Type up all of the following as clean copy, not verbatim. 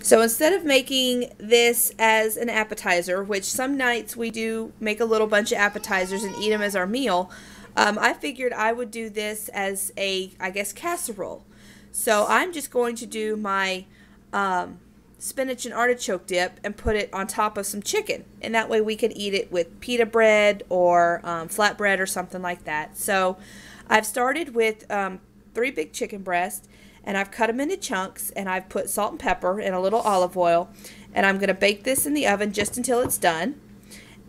So instead of making this as an appetizer, which some nights we do make a little bunch of appetizers and eat them as our meal, I figured I would do this as a, I guess, casserole. So I'm just going to do my spinach and artichoke dip and put it on top of some chicken. And that way we can eat it with pita bread or flatbread or something like that. So I've started with 3 big chicken breasts. And I've cut them into chunks, and I've put salt and pepper and a little olive oil, and I'm going to bake this in the oven just until it's done.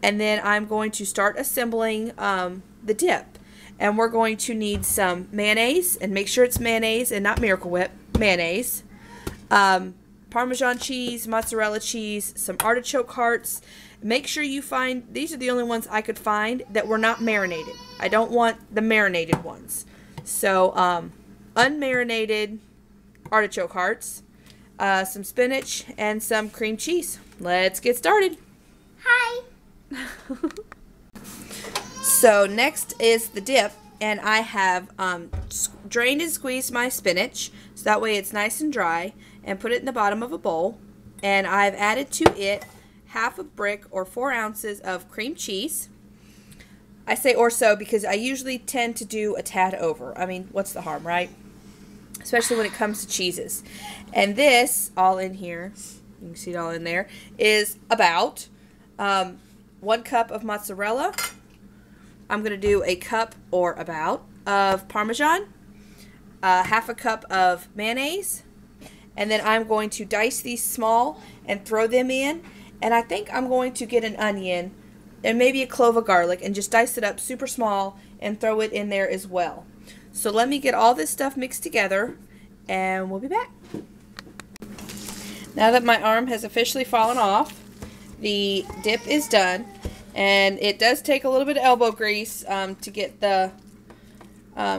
And then I'm going to start assembling the dip. And we're going to need some mayonnaise, and make sure it's mayonnaise and not Miracle Whip, mayonnaise. Parmesan cheese, mozzarella cheese, some artichoke hearts. Make sure you find, these are the only ones I could find that were not marinated. I don't want the marinated ones. So, unmarinated artichoke hearts, some spinach, and some cream cheese. Let's get started. Hi. So next is the dip, and I have drained and squeezed my spinach so that way it's nice and dry, and put it in the bottom of a bowl. And I've added to it half a brick or 4 ounces of cream cheese. I say or so because I usually tend to do a tad over. I mean, what's the harm, right? Especially when it comes to cheeses. And this, all in here, you can see it all in there, is about 1 cup of mozzarella. I'm going to do a cup or about of Parmesan, half a cup of mayonnaise, and then I'm going to dice these small and throw them in. And I think I'm going to get an onion and maybe a clove of garlic and just dice it up super small and throw it in there as well. So let me get all this stuff mixed together, and we'll be back. Now that my arm has officially fallen off, the dip is done, and it does take a little bit of elbow grease to get the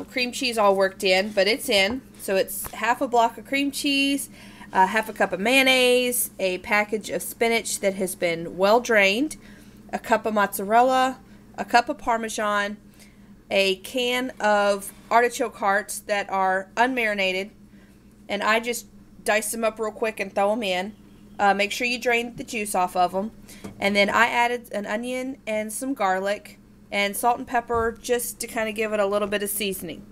cream cheese all worked in, but it's in. So it's half a block of cream cheese, half a cup of mayonnaise, a package of spinach that has been well drained, a cup of mozzarella, a cup of Parmesan, a can of artichoke hearts that are unmarinated, and I just dice them up real quick and throw them in. Make sure you drain the juice off of them. And then I added an onion and some garlic and salt and pepper just to kind of give it a little bit of seasoning.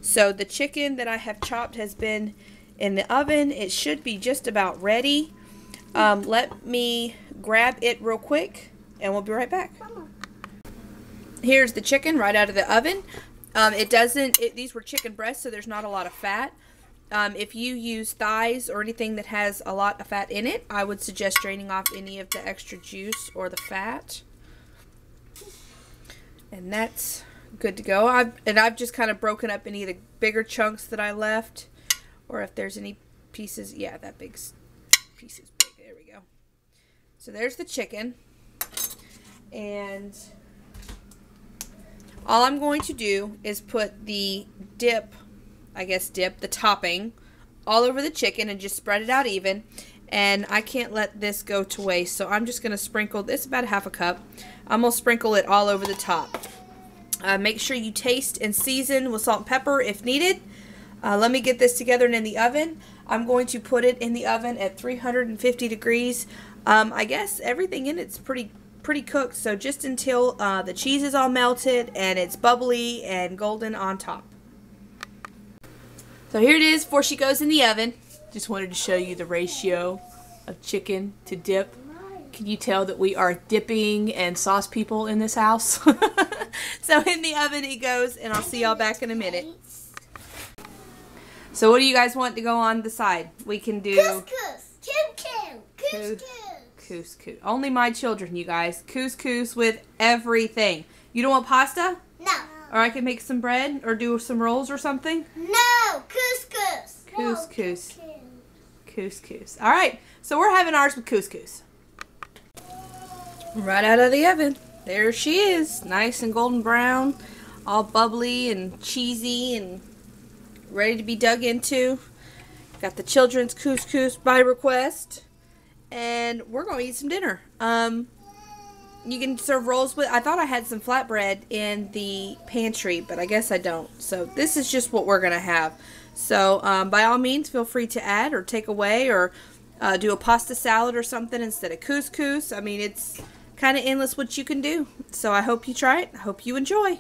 So the chicken that I have chopped has been in the oven. It should be just about ready. Let me grab it real quick and we'll be right back. Here's the chicken right out of the oven. These were chicken breasts, so there's not a lot of fat. If you use thighs or anything that has a lot of fat in it, I would suggest draining off any of the extra juice or the fat. And that's good to go. I've just kind of broken up any of the bigger chunks that I left, or if there's any pieces. Yeah, that big piece is big. There we go. So there's the chicken, and all I'm going to do is put the the topping all over the chicken and just spread it out even. And I can't let this go to waste, so I'm just going to sprinkle this, about half a cup. I'm going to sprinkle it all over the top. Make sure you taste and season with salt and pepper if needed. Let me get this together and in the oven. I'm going to put it in the oven at 350 degrees. I guess everything in it's pretty cooked, so just until the cheese is all melted and it's bubbly and golden on top. So here it is before she goes in the oven. Just wanted to show you the ratio of chicken to dip. Can you tell that we are dipping and sauce people in this house? So in the oven it goes, and I'll see y'all back in a minute. So what do you guys want to go on the side? We can do couscous. Only my children, you guys. Couscous with everything. You don't want pasta? No. Or I can make some bread or do some rolls or something? No, couscous. Couscous. Couscous. All right, so we're having ours with couscous. Right out of the oven. There she is, nice and golden brown, all bubbly and cheesy and ready to be dug into. Got the children's couscous by request, and we're going to eat some dinner. You can serve rolls with, I thought I had some flatbread in the pantry, but I guess I don't. So this is just what we're going to have. So by all means, feel free to add or take away or do a pasta salad or something instead of couscous. I mean, it's kind of endless what you can do. So I hope you try it. I hope you enjoy.